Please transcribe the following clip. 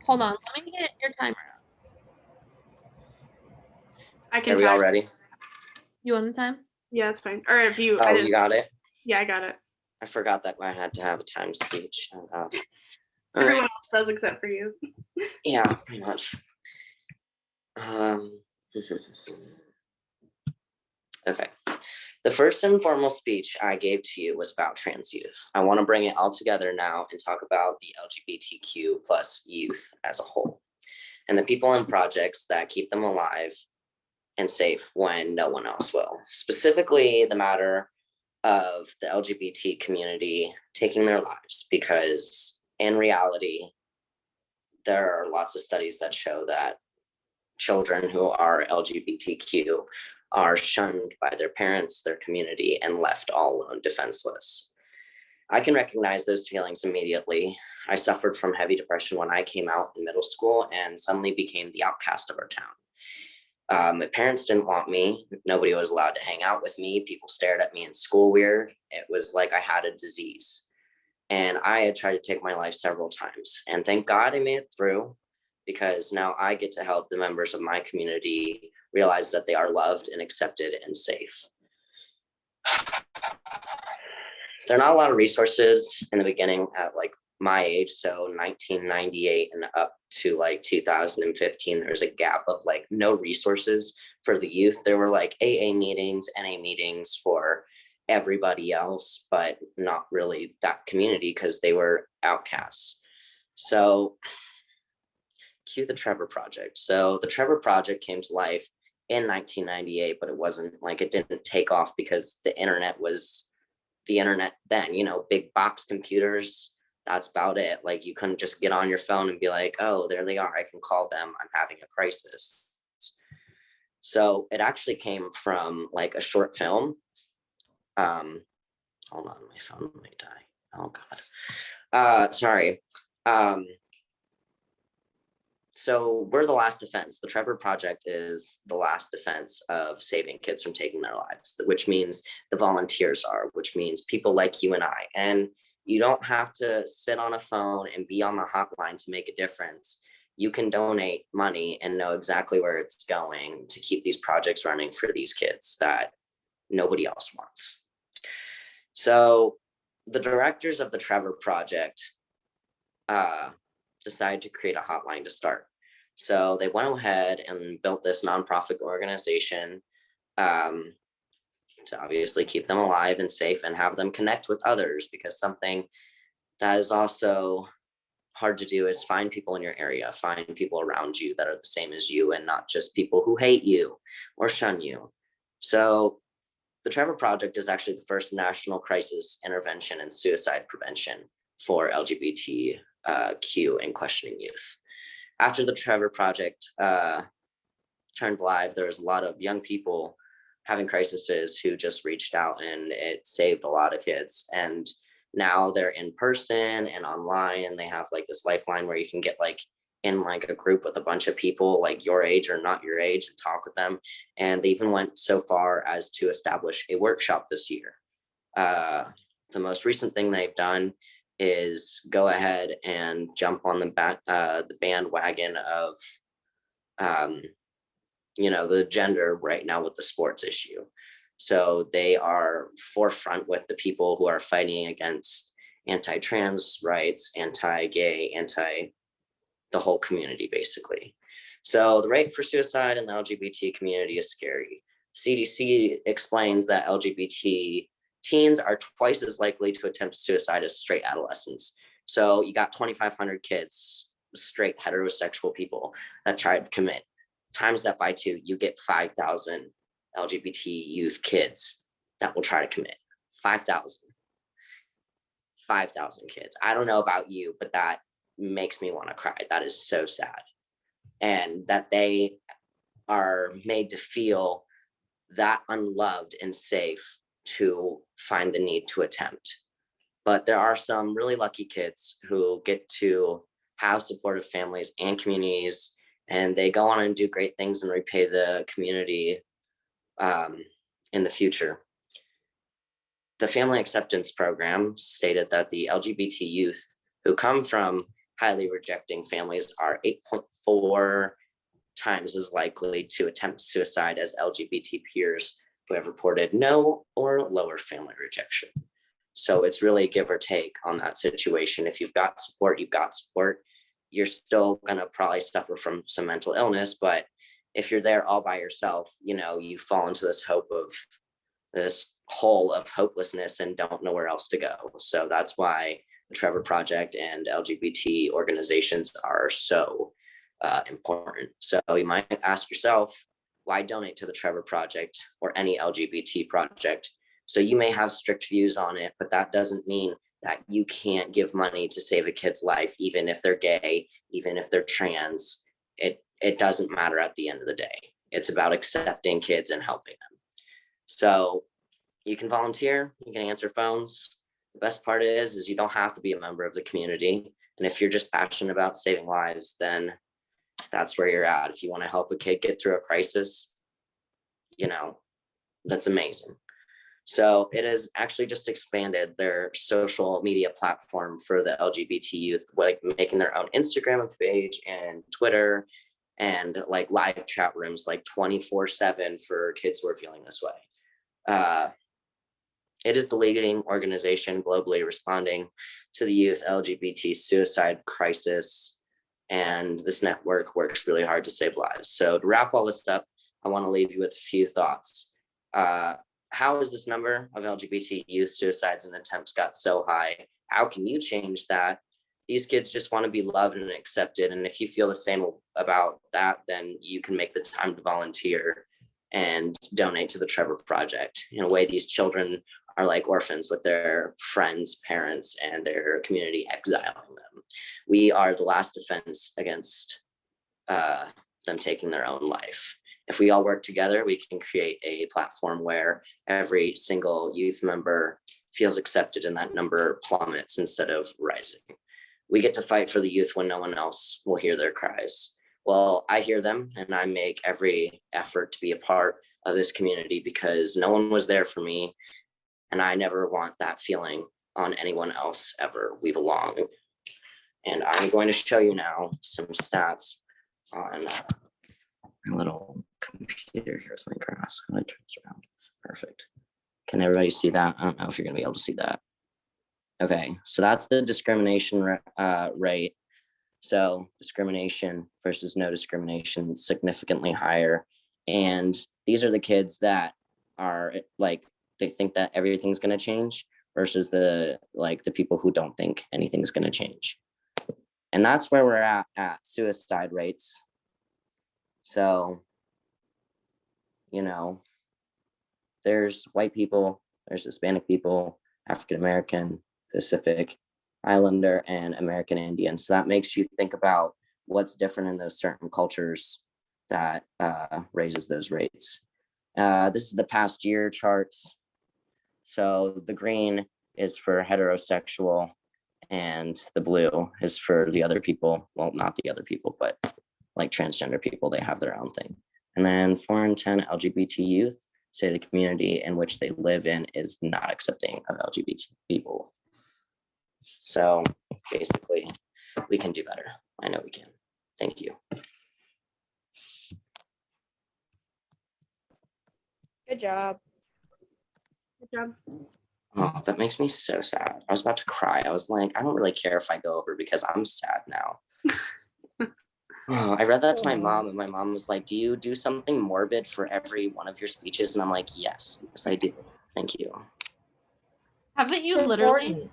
Hold on, let me get your timer up. I can Are we all time. ready? You want the time? Yeah, it's fine. Or if you. Oh, you got it? Yeah, I got it. I forgot that I had to have a time speech. Oh, God. Everyone else does except for you. Yeah, pretty much. Okay. The first and foremost speech I gave to you was about trans youth. I want to bring it all together now and talk about the LGBTQ plus youth as a whole and the people and projects that keep them alive and safe when no one else will. Specifically, the matter of the LGBT community taking their lives, because in reality, there are lots of studies that show that children who are LGBTQ are shunned by their parents, their community, and left all alone defenseless. I can recognize those feelings immediately. I suffered from heavy depression when I came out in middle school and suddenly became the outcast of our town. My parents didn't want me. Nobody was allowed to hang out with me. People stared at me in school weird. It was like I had a disease. And I had tried to take my life several times. And thank God I made it through, because now I get to help the members of my community realize that they are loved and accepted and safe. There are not a lot of resources in the beginning at like my age. So 1998 and up to like 2015, there's a gap of like no resources for the youth. There were like AA meetings, NA meetings for everybody else, but not really that community because they were outcasts. So cue the Trevor Project. So the Trevor Project came to life in 1998, but it wasn't like, it didn't take off because the internet was the internet then, you know, big box computers, that's about it. Like you couldn't just get on your phone and be like, oh, there they are, I can call them, I'm having a crisis. So it actually came from like a short film. Hold on, my phone might die. Oh God. Sorry. So we're the last defense. The Trevor Project is the last defense of saving kids from taking their lives, which means the volunteers are, which means people like you and I. And you don't have to sit on a phone and be on the hotline to make a difference. You can donate money and know exactly where it's going to keep these projects running for these kids that nobody else wants. So the directors of the Trevor Project decided to create a hotline to start. So they went ahead and built this nonprofit organization to obviously keep them alive and safe and have them connect with others, because something that is also hard to do is find people in your area, find people around you that are the same as you and not just people who hate you or shun you. So the Trevor Project is actually the first national crisis intervention and suicide prevention for LGBTQ and questioning youth. After the Trevor Project turned live, there was a lot of young people having crises who just reached out, and it saved a lot of kids. And now they're in person and online, and they have like this lifeline where you can get like in like a group with a bunch of people like your age or not your age and talk with them. And they even went so far as to establish a workshop this year. The most recent thing they've done is go ahead and jump on the bandwagon of the gender right now with the sports issue. So they are forefront with the people who are fighting against anti-trans rights, anti-gay, the whole community basically. So the rate for suicide in the LGBT community is scary. CDC explains that LGBT teens are twice as likely to attempt suicide as straight adolescents. So you got 2,500 kids, straight heterosexual people that tried to commit. Times that by 2, you get 5,000 LGBT youth kids that will try to commit. 5,000 kids. I don't know about you, but that makes me want to cry. That is so sad. And that they are made to feel that unloved and safe to find the need to attempt. But there are some really lucky kids who get to have supportive families and communities, and they go on and do great things and repay the community in the future. The Family Acceptance Program stated that the LGBT youth who come from highly rejecting families are 8.4 times as likely to attempt suicide as LGBT peers who have reported no or lower family rejection. So it's really give or take on that situation. If you've got support, you've got support. You're still going to probably suffer from some mental illness, but if you're there all by yourself, you fall into this hole of hopelessness and don't know where else to go. So that's why the Trevor Project and LGBT organizations are so important. So you might ask yourself, why donate to the Trevor Project or any LGBT project? So you may have strict views on it, but that doesn't mean that you can't give money to save a kid's life, even if they're gay, even if they're trans. It doesn't matter at the end of the day. It's about accepting kids and helping them. So you can volunteer, you can answer phones. The best part is you don't have to be a member of the community. And if you're just passionate about saving lives, then that's where you're at. If you want to help a kid get through a crisis, that's amazing. So it has actually just expanded their social media platform for the LGBT youth, like making their own Instagram page and Twitter and like live chat rooms like 24/7 for kids who are feeling this way. It is the leading organization globally responding to the youth LGBT suicide crisis. And this network works really hard to save lives. So to wrap all this up, I want to leave you with a few thoughts. How is this number of LGBT youth suicides and attempts got so high? How can you change that? These kids just want to be loved and accepted. And if you feel the same about that, then you can make the time to volunteer and donate to the Trevor Project. In a way, these children are like orphans with their friends, parents, and their community exiling them. We are the last defense against them taking their own life. If we all work together, we can create a platform where every single youth member feels accepted and that number plummets instead of rising. We get to fight for the youth when no one else will hear their cries. Well, I hear them and I make every effort to be a part of this community because no one was there for me. And I never want that feeling on anyone else ever. We belong. And I'm going to show you now some stats on my little computer here with my grass. How do I turn this around? Perfect. Can everybody see that? I don't know if you're going to be able to see that. Okay, so that's the discrimination rate. So discrimination versus no discrimination significantly higher. And these are the kids that are like, they think that everything's going to change versus the people who don't think anything's going to change. And that's where we're at suicide rates. So, there's white people, there's Hispanic people, African American, Pacific Islander, and American Indian. So that makes you think about what's different in those certain cultures that raises those rates. This is the past year charts. So the green is for heterosexual and the blue is for the other people. Well, not the other people, but like transgender people, they have their own thing. And then 4 in 10 LGBT youth say the community in which they live in is not accepting of LGBT people. So basically, we can do better. I know we can. Thank you. Good job. Good job. Oh, that makes me so sad. I was about to cry. I was like, I don't really care if I go over because I'm sad now. Oh, I read that to my mom and my mom was like, do you do something morbid for every one of your speeches? And I'm like, yes, I do. Thank you. Haven't you It's literally important.